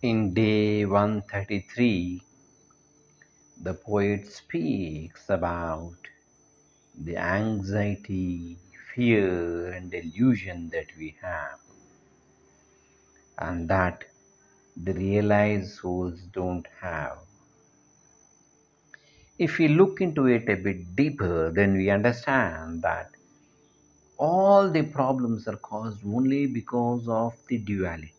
In day 133, the poet speaks about the anxiety, fear, and delusion that we have, and that the realized souls don't have. If we look into it a bit deeper, then we understand that all the problems are caused only because of the duality.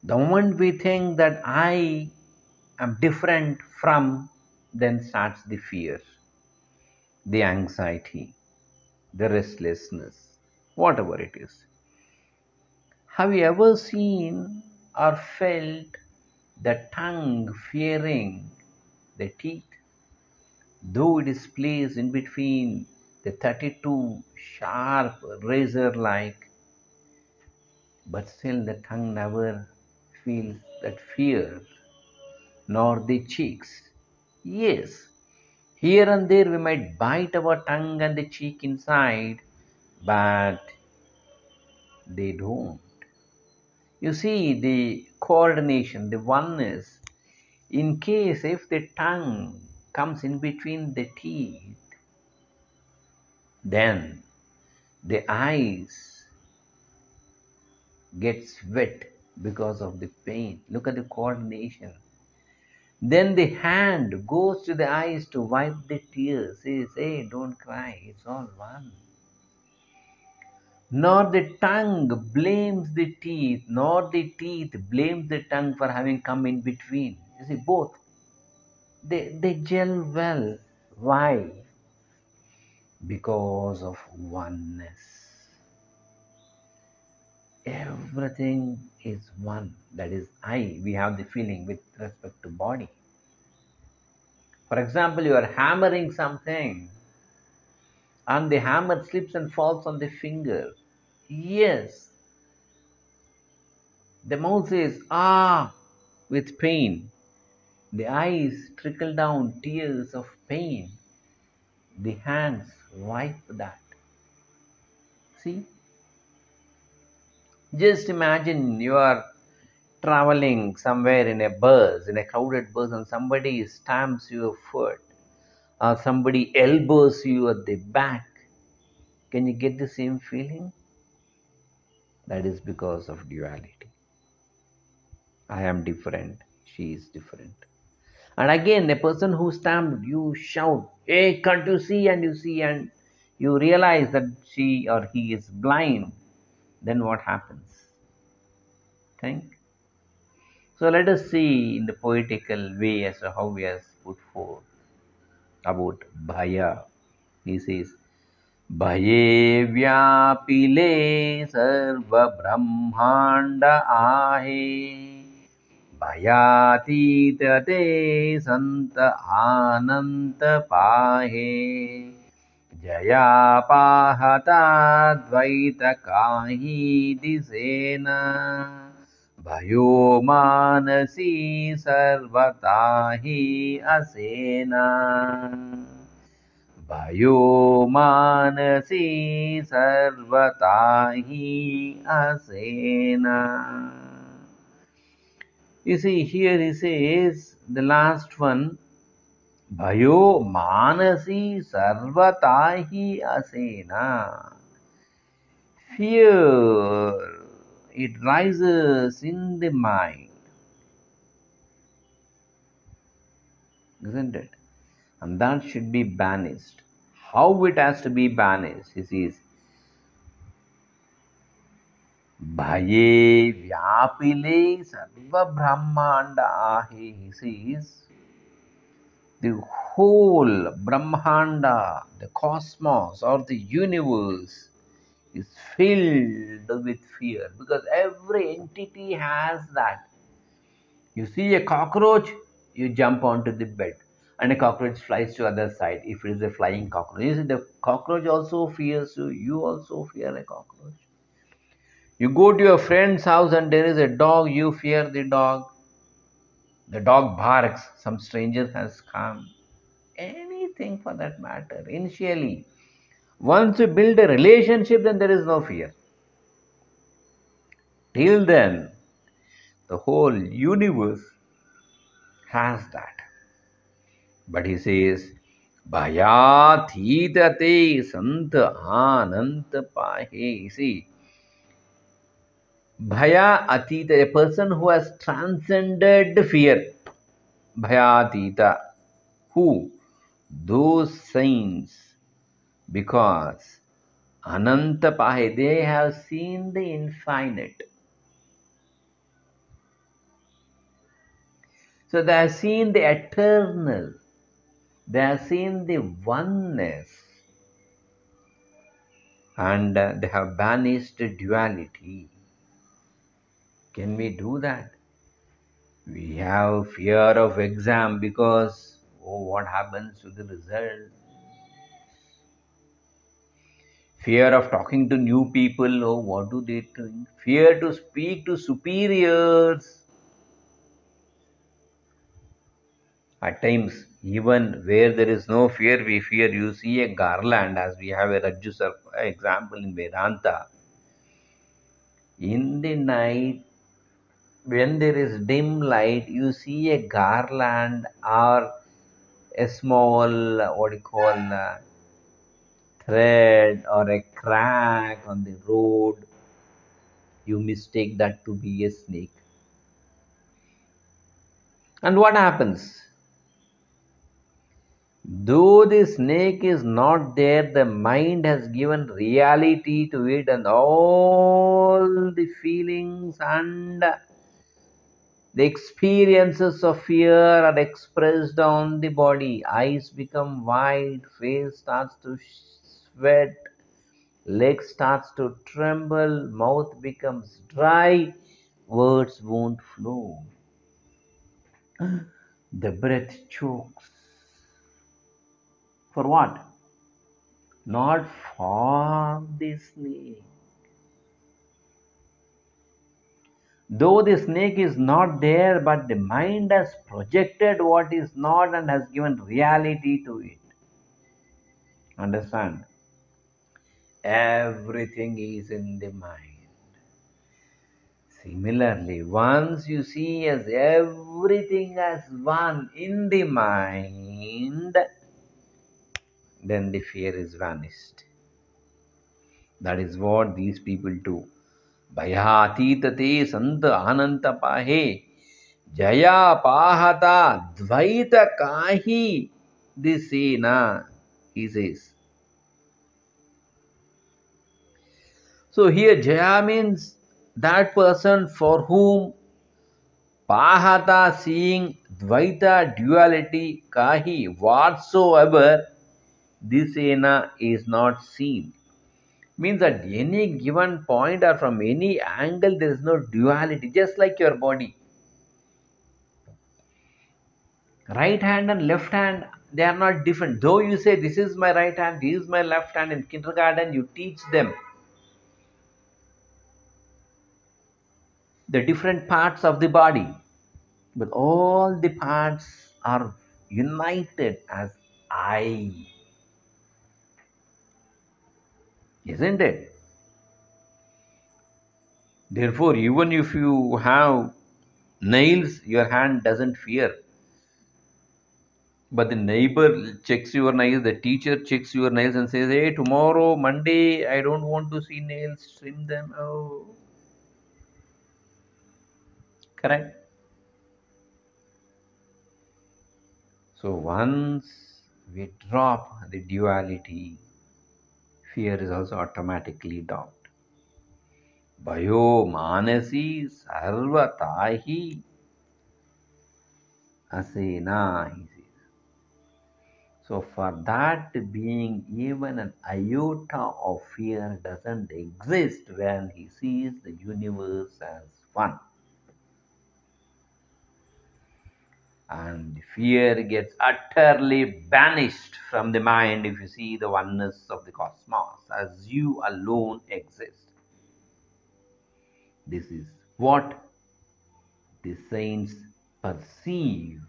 The moment we think that I am different from, then starts the fear, the anxiety, the restlessness, whatever it is. Have you ever seen or felt the tongue fearing the teeth? Though it is placed in between the 32 sharp razor like, but still the tongue never feels that fear, nor the cheeks. Yes, here and there we might bite our tongue and the cheek inside, but they don't. You see, the coordination, the oneness, in case if the tongue comes in between the teeth, then the eyes gets wet because of the pain. Look at the coordination. Then the hand goes to the eyes to wipe the tears. Says, hey, don't cry, it's all one. Nor the tongue blames the teeth, nor the teeth blames the tongue for having come in between. You see, both they gel well. Why? Because of oneness. Everything is one. That is I. We have the feeling with respect to body. For example, you are hammering something and the hammer slips and falls on the finger. Yes, the mouth says, ah, with pain. The eyes trickle down tears of pain. The hands wipe that. See? Just imagine you are traveling somewhere in a bus, in a crowded bus, and somebody stamps your foot or somebody elbows you at the back. Can you get the same feeling? That is because of duality. I am different, she is different. And again, the person who stamped, you shout, hey, can't you see? And you see, and you realize that she or he is blind. Then what happens? Think. So let us see in the poetical way as to how he has put forth about Bhaya. He says, Bhaye vyapile sarva brahmanda ahe भयातीत ते संत आनंत पाहे जया पाहता द्वैत काही दिसेन भयो मानसी सर्वता ही असेना भयो मानसी सर्वता ही असेना. You see, here he says, the last one, Bhayo Manasi Sarvatahi Asena. Fear, it rises in the mind, isn't it? And that should be banished. How it has to be banished? He says, Bhaye Vyapile Sarva Brahmanda Ahi. He says, the whole Brahmanda, the cosmos or the universe is filled with fear because every entity has that. You see a cockroach, you jump onto the bed and a cockroach flies to the other side if it is a flying cockroach. You see, the cockroach also fears you, you also fear a cockroach. You go to your friend's house and there is a dog, you fear the dog. The dog barks, some stranger has come. Anything for that matter. Initially, once you build a relationship, then there is no fear. Till then, The whole universe has that. But he says, Bhayathītate sant ananta pahe. See, Bhaya Atita, a person who has transcended fear. Bhayatita. Who? Those saints. Because Ananta Pahe, they have seen the infinite. So they have seen the eternal. They have seen the oneness. And they have banished duality. Can we do that? We have fear of exam because, oh, what happens to the result? Fear of talking to new people, oh, what do they think? Fear to speak to superiors. At times, even where there is no fear, we fear. You see a garland, as we have a Rajju example in Vedanta. In the night, when there is dim light, you see a garland or a small, what do you call, thread or a crack on the road. You mistake that to be a snake. And what happens? Though the snake is not there, the mind has given reality to it, and all the feelings and the experiences of fear are expressed on the body. Eyes become wide, face starts to sweat, leg starts to tremble, mouth becomes dry, words won't flow. The breath chokes. For what? Not for the snake. Though the snake is not there, but the mind has projected what is not and has given reality to it. Understand? Everything is in the mind. Similarly, once you see as everything as one in the mind, then the fear is vanished. That is what these people do. Bhayatītate santa ananta pahe. Jaya pahata dvaita kahi disena, he says. So here Jaya means that person for whom pahata, seeing dvaita, duality, kahi, whatsoever, disena is not seen. Means at any given point or from any angle there is no duality, just like your body. Right hand and left hand, they are not different. Though you say this is my right hand, this is my left hand, in kindergarten you teach them the different parts of the body, but all the parts are united as I, isn't it? Therefore, even if you have nails, your hand doesn't fear. But the neighbor checks your nails, the teacher checks your nails and says, hey, tomorrow, Monday, I don't want to see nails, trim them. Oh, correct. So once we drop the duality, fear is also automatically dropped. Bhayo manasi sarvatahi asena, he says. So for that being, even an iota of fear doesn't exist when he sees the universe as one. And fear gets utterly banished from the mind if you see the oneness of the cosmos as you alone exist. This is what the saints perceive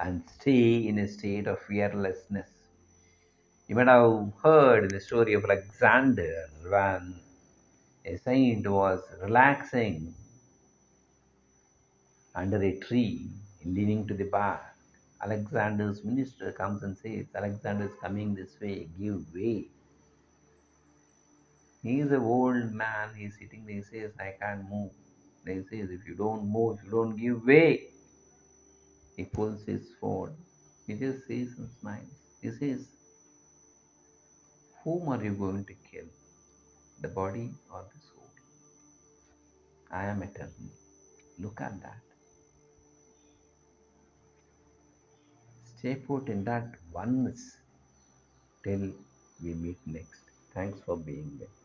and stay in a state of fearlessness. You might have heard the story of Alexander when a saint was relaxing under a tree, leaning to the bark. Alexander's minister comes and says, Alexander is coming this way, give way. He is an old man, he's sitting there, he says, I can't move. He says, if you don't move, if you don't give way, he pulls his sword. He just says and smiles. He says, whom are you going to kill? The body or the soul? I am eternal. Look at that. Stay put in that oneness till we meet next. Thanks for being there.